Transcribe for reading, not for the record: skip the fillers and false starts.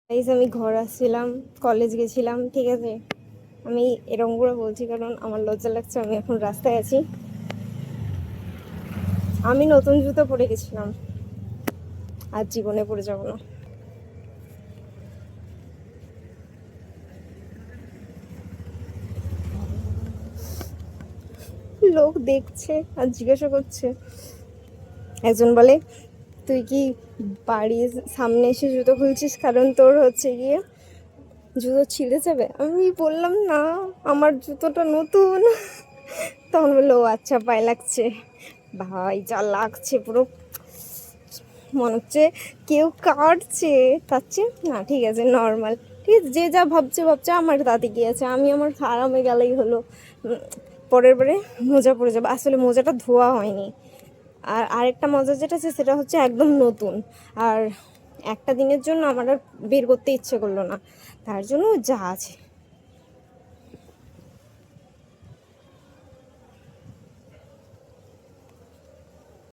Guys আমি ঘর আসছিলাম, কলেজ গেছিলাম, ঠিক আছে। আমি এরকম করে বলছি কারণ আমার লজ্জা লাগছে। আমি এখন রাস্তায় আছি। আমি নতুন জুতো পরে গেছিলাম, আর জীবনে পরে যাব না। লোক দেখছে আর জিজ্ঞাসা করছে। একজন বলে, তুই কি বাড়ির সামনে এসে জুতো খুলছিস কারণ তোর হচ্ছে গিয়ে জুতো ছিঁড়ে যাবে? আমি বললাম না, আমার জুতোটা নতুন। তখন বললো, ও আচ্ছা, পায়ে লাগছে। ভাই যা লাগছে, পুরো মনে হচ্ছে কেউ কাটছে। তার চেয়ে না, ঠিক আছে, নর্মাল। ঠিক আছে, যে যা ভাবছে ভাবছে, আমার তাতে কি আছে, আমি আমার আরামে গেলেই হলো। পরের বারে মোজা পরে যাবো। আসলে মোজাটা ধোয়া হয়নি। আর আরেকটা মজা যেটা আছে সেটা হচ্ছে একদম নতুন। আর একটা দিনের জন্য আমার আর বের করতে ইচ্ছে করলো না, তার জন্য যা আছে